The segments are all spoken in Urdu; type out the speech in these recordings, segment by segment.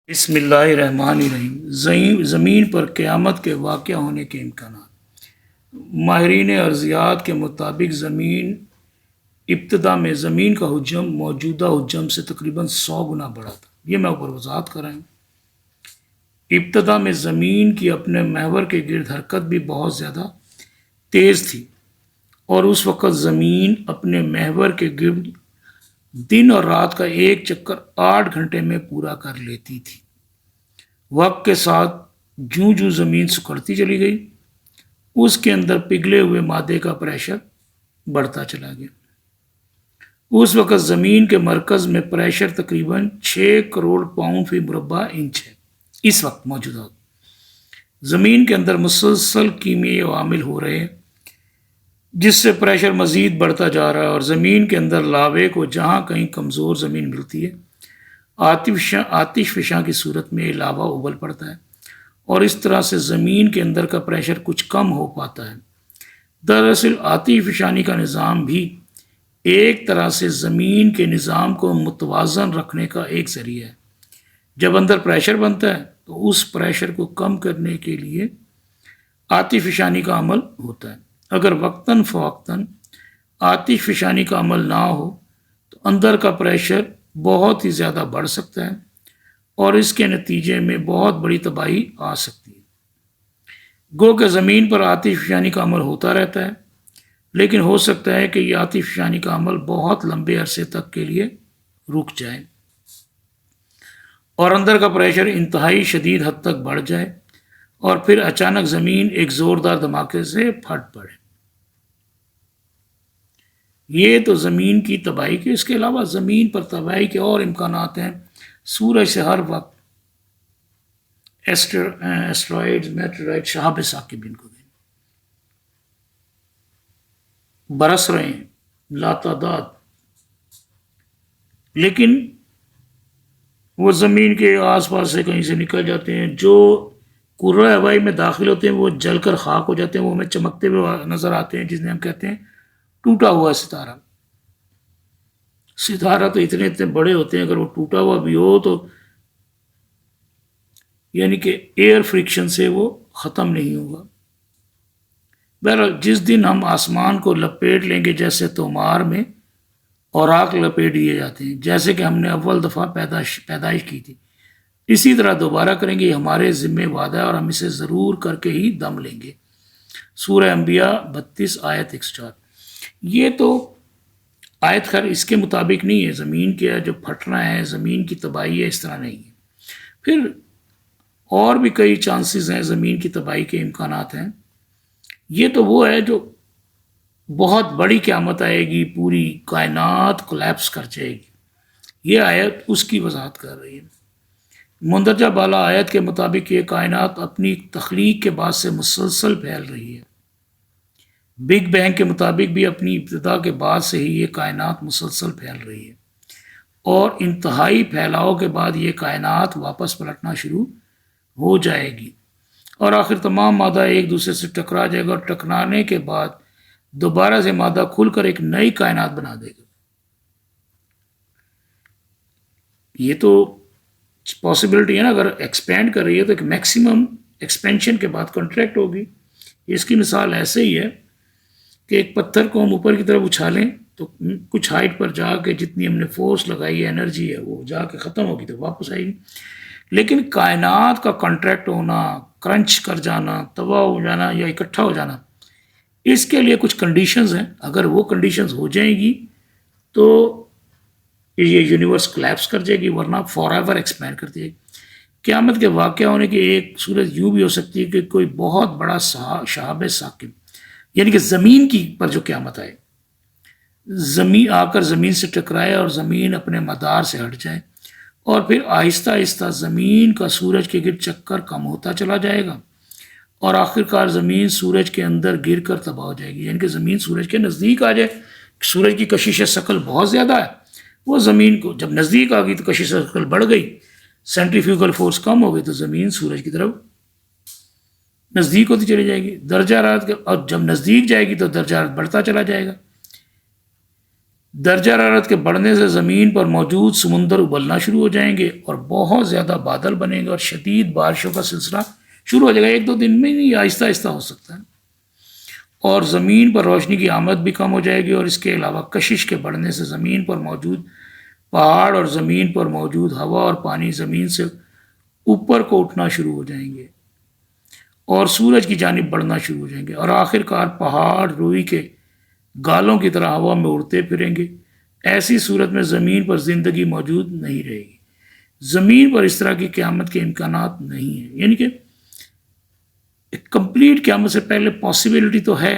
بسم اللہ الرحمن الرحیم۔ زمین پر قیامت کے واقع ہونے کے امکانات۔ ماہرین ارضیات کے مطابق ابتدا میں زمین کا حجم موجودہ حجم سے تقریباً 100 گنا بڑا تھا۔ یہ میں اوپر وضاحت کر رہا ہوں۔ ابتدا میں زمین کی اپنے محور کے گرد حرکت بھی بہت زیادہ تیز تھی، اور اس وقت زمین اپنے محور کے گرد دن اور رات کا ایک چکر 8 گھنٹے میں پورا کر لیتی تھی۔ وقت کے ساتھ جوں جوں زمین سکڑتی چلی گئی، اس کے اندر پگھلے ہوئے مادے کا پریشر بڑھتا چلا گیا۔ اس وقت زمین کے مرکز میں پریشر تقریباً 6 کروڑ پاؤنڈ فی مربع انچ ہے۔ اس وقت موجودہ زمین کے اندر مسلسل کیمیائی عوامل ہو رہے ہیں، جس سے پریشر مزید بڑھتا جا رہا ہے، اور زمین کے اندر لاوے کو جہاں کہیں کمزور زمین ملتی ہے، آتش فشاں کی صورت میں لاوا ابل پڑتا ہے، اور اس طرح سے زمین کے اندر کا پریشر کچھ کم ہو پاتا ہے۔ دراصل آتش فشانی کا نظام بھی ایک طرح سے زمین کے نظام کو متوازن رکھنے کا ایک ذریعہ ہے۔ جب اندر پریشر بنتا ہے تو اس پریشر کو کم کرنے کے لیے آتش فشانی کا عمل ہوتا ہے۔ اگر وقتاً فوقتاً آتش فشانی کا عمل نہ ہو تو اندر کا پریشر بہت ہی زیادہ بڑھ سکتا ہے، اور اس کے نتیجے میں بہت بڑی تباہی آ سکتی ہے۔ گو کہ زمین پر آتش فشانی کا عمل ہوتا رہتا ہے، لیکن ہو سکتا ہے کہ یہ آتش فشانی کا عمل بہت لمبے عرصے تک کے لیے رک جائے، اور اندر کا پریشر انتہائی شدید حد تک بڑھ جائے، اور پھر اچانک زمین ایک زوردار دھماکے سے پھٹ پڑے۔ یہ تو زمین کی تباہی کے، اس کے علاوہ زمین پر تباہی کے اور امکانات ہیں۔ سورج سے ہر وقت ایسٹرائڈ میٹرائڈ شہاب ثاقب ان کو برس رہے ہیں لاتعداد، لیکن وہ زمین کے آس پاس سے کہیں سے نکل جاتے ہیں۔ جو کرۂ ہوائی میں داخل ہوتے ہیں وہ جل کر خاک ہو جاتے ہیں، وہ ہمیں چمکتے ہوئے نظر آتے ہیں، جس نے ہم کہتے ہیں ٹوٹا ہوا ستارہ۔ ستارہ تو اتنے بڑے ہوتے ہیں، اگر وہ ٹوٹا ہوا بھی ہو تو یعنی کہ ایئر فرکشن سے وہ ختم نہیں ہوگا۔ بہرحال جس دن ہم آسمان کو لپیٹ لیں گے جیسے تومار میں اوراق لپیٹ دیے جاتے ہیں، جیسے کہ ہم نے اول دفعہ پیدائش کی تھی، اسی طرح دوبارہ کریں گے۔ ہمارے ذمہ وعدہ ہے، اور ہم اسے ضرور کر کے ہی دم لیں گے۔ سورہ انبیاء 32 آیت 104۔ یہ تو آیت خیر اس کے مطابق نہیں ہے، زمین کے جو پھٹنا ہے، زمین کی تباہی ہے، اس طرح نہیں ہے۔ پھر اور بھی کئی چانسز ہیں، زمین کی تباہی کے امکانات ہیں۔ یہ تو وہ ہے جو بہت بڑی قیامت آئے گی، پوری کائنات کولیپس کر جائے گی، یہ آیت اس کی وضاحت کر رہی ہے۔ مندرجہ بالا آیت کے مطابق یہ کائنات اپنی تخلیق کے بعد سے مسلسل پھیل رہی ہے۔ بگ بینگ کے مطابق بھی اپنی ابتدا کے بعد سے ہی یہ کائنات مسلسل پھیل رہی ہے، اور انتہائی پھیلاؤ کے بعد یہ کائنات واپس پلٹنا شروع ہو جائے گی، اور آخر تمام مادہ ایک دوسرے سے ٹکرا جائے گا، اور ٹکرانے کے بعد دوبارہ سے مادہ کھل کر ایک نئی کائنات بنا دے گا۔ یہ تو پاسبلٹی ہے نا، اگر ایکسپینڈ کر رہی ہے تو ایک میکسیمم ایکسپینشن کے بعد کنٹریکٹ ہوگی۔ اس کی مثال ایسے ہی ہے کہ ایک پتھر کو ہم اوپر کی طرف اچھالیں تو کچھ ہائٹ پر جا کے جتنی ہم نے فورس لگائی ہے، انرجی ہے، وہ جا کے ختم ہوگی تو واپس آئے گی۔ لیکن کائنات کا کنٹریکٹ ہونا، کرنچ کر جانا، تباہ ہو جانا یا اکٹھا ہو جانا، اس کے لیے کچھ کنڈیشنز ہیں۔ اگر وہ کنڈیشنز ہو جائیں گی تو یہ یونیورس کلیپس کر جائے گی، ورنہ فار ایور ایکسپینڈ کر دے گی۔ قیامت کے واقع ہونے کی ایک صورت یوں بھی ہو سکتی ہے کہ کوئی بہت بڑا شہاب ثاقب، یعنی کہ زمین کی پر جو قیامت آئے، زمین آ کر زمین سے ٹکرائے اور زمین اپنے مدار سے ہٹ جائے، اور پھر آہستہ آہستہ زمین کا سورج کے گرد چکر کم ہوتا چلا جائے گا، اور آخرکار زمین سورج کے اندر گر کر تباہ ہو جائے گی۔ یعنی کہ زمین سورج کے نزدیک آ جائے، سورج کی کشش ثقل بہت زیادہ ہے، وہ زمین کو جب نزدیک آ گئی تو کشش ثقل بڑھ گئی، سینٹریفیوگل فورس کم ہو گئی، تو زمین سورج کی طرف نزدیک ہوتی چلی جائے گی۔ درجہ حرارت اور جب نزدیک جائے گی تو درجہ حرارت بڑھتا چلا جائے گا۔ درجہ حرارت کے بڑھنے سے زمین پر موجود سمندر ابلنا شروع ہو جائیں گے اور بہت زیادہ بادل بنیں گے اور شدید بارشوں کا سلسلہ شروع ہو جائے گا. ایک دو دن میں نہیں، آہستہ آہستہ ہو سکتا ہے. اور زمین پر روشنی کی آمد بھی کم ہو جائے گی. اور اس کے علاوہ کشش کے بڑھنے سے زمین پر موجود پہاڑ اور زمین پر موجود ہوا اور پانی زمین سے اوپر کو اٹھنا شروع ہو جائیں گے اور سورج کی جانب بڑھنا شروع ہو جائیں گے. اور آخر کار پہاڑ روئی کے گالوں کی طرح ہوا میں اڑتے پھریں گے. ایسی صورت میں زمین پر زندگی موجود نہیں رہے گی. زمین پر اس طرح کی قیامت کے امکانات نہیں ہیں. یعنی کہ ایک کمپلیٹ قیامت سے پہلے پاسبلٹی تو ہے،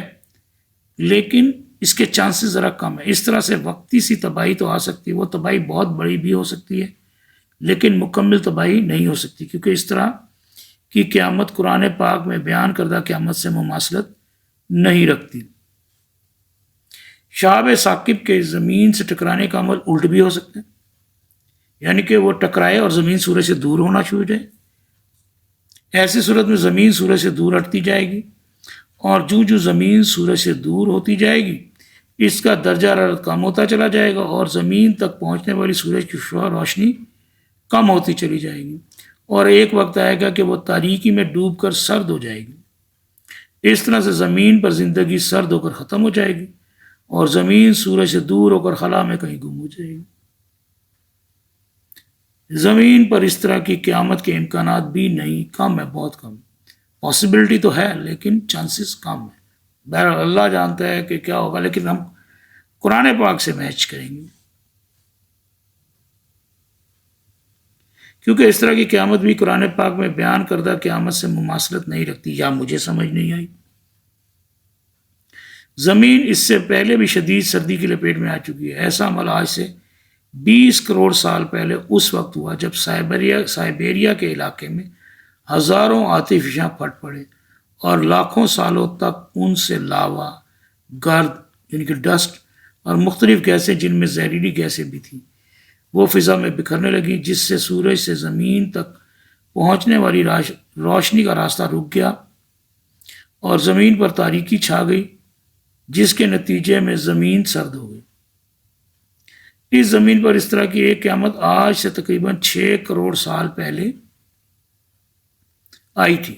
لیکن اس کے چانسز ذرا کم ہے. اس طرح سے وقتی سی تباہی تو آ سکتی ہے، وہ تباہی بہت بڑی بھی ہو سکتی ہے لیکن مکمل تباہی نہیں ہو سکتی، کیونکہ اس طرح کی قیامت قرآن پاک میں بیان کردہ قیامت سے مماثلت نہیں رکھتی. شہاب ثاقب کے زمین سے ٹکرانے کا عمل الٹ بھی ہو سکتا ہے، یعنی کہ وہ ٹکرائے اور زمین سورج سے دور ہونا شروع ہو جائے. ایسی صورت میں زمین سورج سے دور ہٹتی جائے گی اور جو زمین سورج سے دور ہوتی جائے گی اس کا درجہ حرارت کم ہوتا چلا جائے گا اور زمین تک پہنچنے والی سورج کی شعاع روشنی کم ہوتی چلی جائے گی اور ایک وقت آئے گا کہ وہ تاریکی میں ڈوب کر سرد ہو جائے گی. اس طرح سے زمین پر زندگی سرد ہو کر ختم ہو جائے گی اور زمین سورج سے دور ہو کر خلا میں کہیں گم ہو جائے گی. زمین پر اس طرح کی قیامت کے امکانات بھی نہیں، کم ہے، بہت کم. پاسبلٹی تو ہے لیکن چانسز کم ہے. بہرحال اللہ جانتا ہے کہ کیا ہوگا، لیکن ہم قرآن پاک سے میچ کریں گے کیونکہ اس طرح کی قیامت بھی قرآن پاک میں بیان کردہ قیامت سے مماثلت نہیں رکھتی، یا مجھے سمجھ نہیں آئی. زمین اس سے پہلے بھی شدید سردی کی لپیٹ میں آ چکی ہے. ایسا عمل آج سے 20 کروڑ سال پہلے اس وقت ہوا جب سائبیریا کے علاقے میں ہزاروں آتش فشاں پھٹ پڑے اور لاکھوں سالوں تک ان سے لاوا، گرد یعنی کہ ڈسٹ اور مختلف گیسیں جن میں زہریلی گیسیں بھی تھیں وہ فضا میں بکھرنے لگیں، جس سے سورج سے زمین تک پہنچنے والی روشنی کا راستہ رک گیا اور زمین پر تاریکی چھا گئی، جس کے نتیجے میں زمین سرد ہو گئی. اس زمین پر اس طرح کی ایک قیامت آج سے تقریباً 6 کروڑ سال پہلے آئی تھی.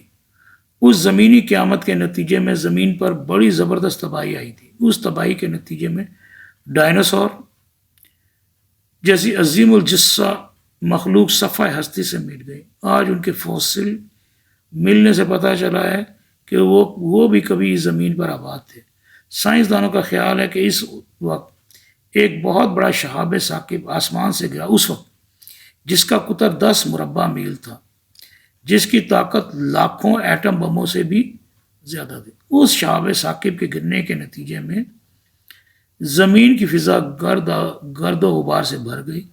اس زمینی قیامت کے نتیجے میں زمین پر بڑی زبردست تباہی آئی تھی. اس تباہی کے نتیجے میں ڈائناسور جیسی عظیم الجثہ مخلوق صفحہ ہستی سے مٹ گئی. آج ان کے فوسل ملنے سے پتہ چلا ہے کہ وہ بھی کبھی اس زمین پر آباد تھے. سائنسدانوں کا خیال ہے کہ اس وقت ایک بہت بڑا شہاب ثاقب آسمان سے گرا، اس وقت جس کا قطر 10 مربع میل تھا، جس کی طاقت لاکھوں ایٹم بموں سے بھی زیادہ تھی. اس شہاب ثاقب کے گرنے کے نتیجے میں زمین کی فضا گرد و غبار سے بھر گئی.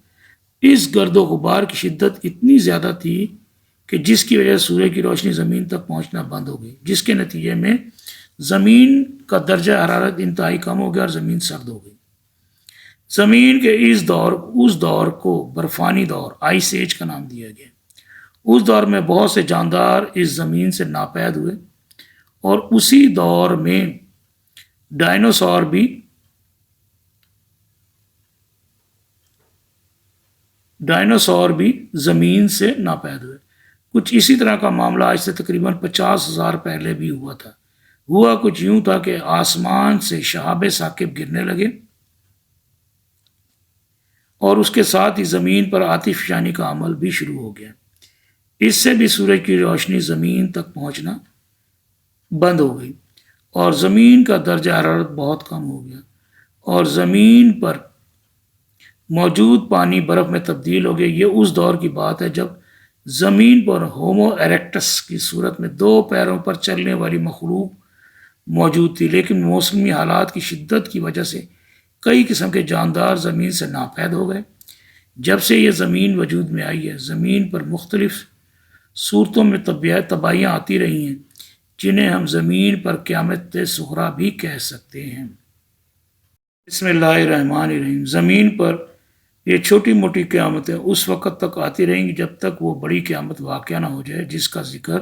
اس گرد و غبار کی شدت اتنی زیادہ تھی کہ جس کی وجہ سے سورج کی روشنی زمین تک پہنچنا بند ہو گئی، جس کے نتیجے میں زمین کا درجہ حرارت انتہائی کم ہو گیا اور زمین سرد ہو گئی. زمین کے اس دور کو برفانی دور، آئس ایج کا نام دیا گیا. اس دور میں بہت سے جاندار اس زمین سے ناپید ہوئے اور اسی دور میں ڈائناسور بھی زمین سے ناپید ہوئے. کچھ اسی طرح کا معاملہ آج سے تقریباً 50,000 پہلے بھی ہوا تھا. ہوا کچھ یوں تھا کہ آسمان سے شہاب ثاقب گرنے لگے اور اس کے ساتھ ہی زمین پر آتش فشانی کا عمل بھی شروع ہو گیا. اس سے بھی سورج کی روشنی زمین تک پہنچنا بند ہو گئی اور زمین کا درجہ حرارت بہت کم ہو گیا اور زمین پر موجود پانی برف میں تبدیل ہو گیا. یہ اس دور کی بات ہے جب زمین پر ہومو ایریکٹس کی صورت میں 2 پیروں پر چلنے والی مخلوق موجود تھی، لیکن موسمی حالات کی شدت کی وجہ سے کئی قسم کے جاندار زمین سے ناپید ہو گئے. جب سے یہ زمین وجود میں آئی ہے زمین پر مختلف صورتوں میں تباہیاں آتی رہی ہیں، جنہیں ہم زمین پر قیامت صغریٰ بھی کہہ سکتے ہیں. بسم اللہ الرحمن الرحیم. زمین پر یہ چھوٹی موٹی قیامتیں اس وقت تک آتی رہیں گی جب تک وہ بڑی قیامت واقعہ نہ ہو جائے جس کا ذکر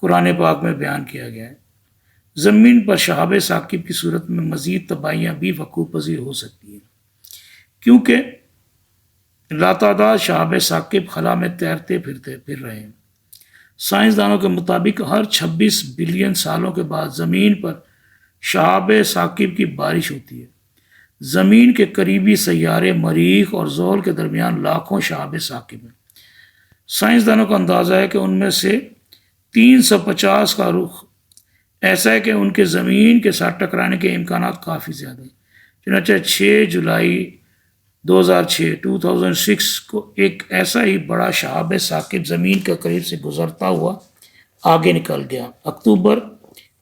قرآن پاک میں بیان کیا گیا ہے. زمین پر شہاب ثاقب کی صورت میں مزید تباہیاں بھی وقوع پذیر ہو سکتی ہیں، کیونکہ لاتعداد شہاب ثاقب خلا میں تیرتے پھر رہے ہیں۔ سائنسدانوں کے مطابق ہر 26 بلین سالوں کے بعد زمین پر شہاب ثاقب کی بارش ہوتی ہے۔ زمین کے قریبی سیارے مریخ اور زحل کے درمیان لاکھوں شہاب ثاقب ہیں۔ سائنسدانوں کا اندازہ ہے کہ ان میں سے 350 کا رخ ایسا ہے کہ ان کے زمین کے ساتھ ٹکرانے کے امکانات کافی زیادہ ہیں۔ چنانچہ 6 جولائی 2006 کو ایک ایسا ہی بڑا شہاب ثاقب زمین کے قریب سے گزرتا ہوا آگے نکل گیا۔ اکتوبر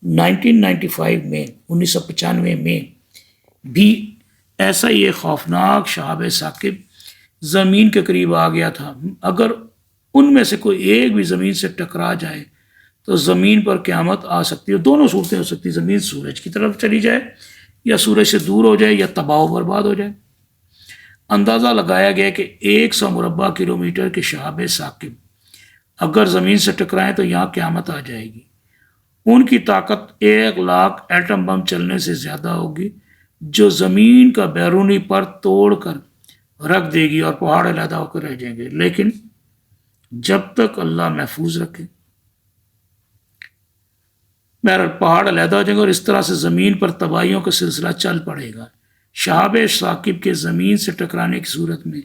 1995 میں بھی ایسا ہی ایک خوفناک شہاب ثاقب زمین کے قریب آ گیا تھا۔ اگر ان میں سے کوئی ایک بھی زمین سے ٹکرا جائے تو زمین پر قیامت آ سکتی ہے۔ دونوں صورتیں ہو سکتی، زمین سورج کی طرف چلی جائے یا سورج سے دور ہو جائے یا تباہ و برباد ہو جائے۔ اندازہ لگایا گیا کہ 100 مربع کلومیٹر کے شہاب ثاقب اگر زمین سے ٹکرائیں تو یہاں قیامت آ جائے گی۔ ان کی طاقت 1,00,000 ایٹم بم چلنے سے زیادہ ہوگی، جو زمین کا بیرونی پرت توڑ کر رکھ دے گی اور پہاڑ علیحدہ ہو کر رہ جائیں گے، لیکن جب تک اللہ محفوظ رکھے۔ بہرحال پہاڑ علیحدہ ہو جائیں گے اور اس طرح سے زمین پر تباہیوں کا سلسلہ چل پڑے گا۔ شہاب ثاقب کے زمین سے ٹکرانے کی صورت میں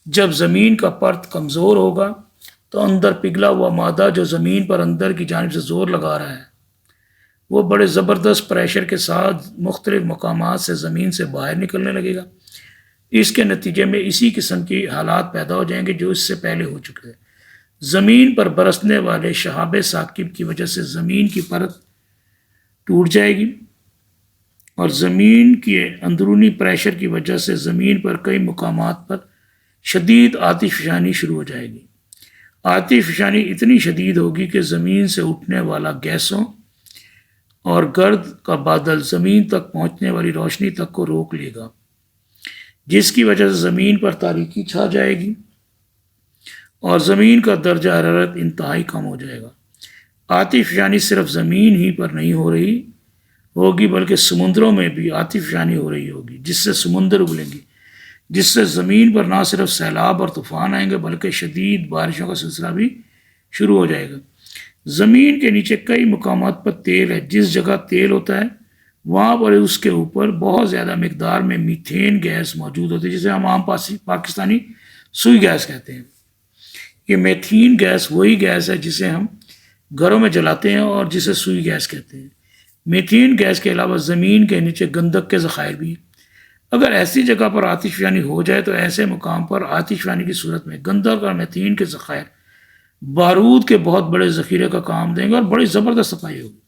جب زمین کا پرت کمزور ہوگا تو اندر پگھلا ہوا مادہ جو زمین پر اندر کی جانب سے زور لگا رہا ہے وہ بڑے زبردست پریشر کے ساتھ مختلف مقامات سے زمین سے باہر نکلنے لگے گا۔ اس کے نتیجے میں اسی قسم کی حالات پیدا ہو جائیں گے جو اس سے پہلے ہو چکے ہیں۔ زمین پر برسنے والے شہاب ثاقب کی وجہ سے زمین کی پرت ٹوٹ جائے گی اور زمین کے اندرونی پریشر کی وجہ سے زمین پر کئی مقامات پر شدید آتش فشانی شروع ہو جائے گی۔ آتش فشانی اتنی شدید ہوگی کہ زمین سے اٹھنے والا گیسوں اور گرد کا بادل زمین تک پہنچنے والی روشنی تک کو روک لے گا، جس کی وجہ سے زمین پر تاریکی چھا جائے گی اور زمین کا درجہ حرارت انتہائی کم ہو جائے گا۔ آتش فشانی صرف زمین ہی پر نہیں ہو رہی ہوگی بلکہ سمندروں میں بھی آتش فشانی ہو رہی ہوگی، جس سے سمندر ابلیں گے، جس سے زمین پر نہ صرف سیلاب اور طوفان آئیں گے بلکہ شدید بارشوں کا سلسلہ بھی شروع ہو جائے گا۔ زمین کے نیچے کئی مقامات پر تیل ہے۔ جس جگہ تیل ہوتا ہے وہاں پر اس کے اوپر بہت زیادہ مقدار میں میتھین گیس موجود ہوتی ہے، جسے ہم عام پاکستانی سوئی گیس کہتے ہیں۔ یہ میتھین گیس وہی گیس ہے جسے ہم گھروں میں جلاتے ہیں اور جسے سوئی گیس کہتے ہیں۔ میتھین گیس کے علاوہ زمین کے نیچے گندک کے ذخائر بھی ہیں۔ اگر ایسی جگہ پر آتش فشانی ہو جائے تو ایسے مقام پر آتش فشانی کی صورت میں گندک اور میتھین کے ذخائر بارود کے بہت بڑے ذخیرے کا کام دیں گے اور بڑی زبردست تباہی ہوگی۔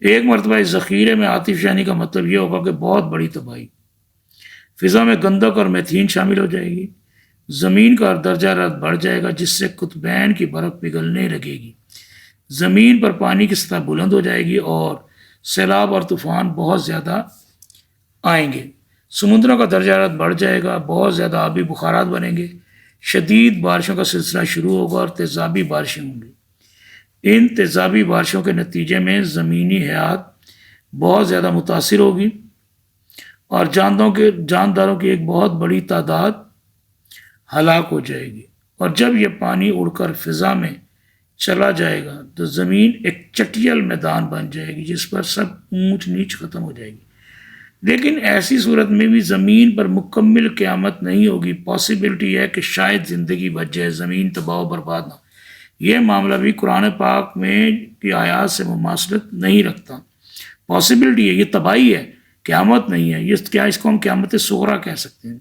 ایک مرتبہ اس ذخیرے میں آتش فشانی کا مطلب یہ ہوگا کہ بہت بڑی تباہی۔ فضا میں گندک اور میتھین شامل ہو جائے گی، زمین کا درجہ حرارت بڑھ جائے گا جس سے قطبین کی برف پگھلنے لگے گی، زمین پر پانی کی سطح بلند ہو جائے گی اور سیلاب اور طوفان بہت زیادہ آئیں گے۔ سمندروں کا درجہ حرارت بڑھ جائے گا، بہت زیادہ آبی بخارات بنیں گے، شدید بارشوں کا سلسلہ شروع ہوگا اور تیزابی بارشیں ہوں گی۔ ان تیزابی بارشوں کے نتیجے میں زمینی حیات بہت زیادہ متاثر ہوگی اور جانداروں کی ایک بہت بڑی تعداد ہلاک ہو جائے گی، اور جب یہ پانی اڑ کر فضا میں چلا جائے گا تو زمین ایک چٹیل میدان بن جائے گی جس پر سب اونچ نیچ ختم ہو جائے گی۔ لیکن ایسی صورت میں بھی زمین پر مکمل قیامت نہیں ہوگی۔ پاسبلٹی ہے کہ شاید زندگی بچ جائے، زمین تباہ و برباد نہ۔ یہ معاملہ بھی قرآن پاک میں کی آیات سے مماثلت نہیں رکھتا۔ پاسبلٹی ہے، یہ تباہی ہے، قیامت نہیں ہے۔ یہ کیا اس کو ہم قیامت صغریٰ کہہ سکتے ہیں؟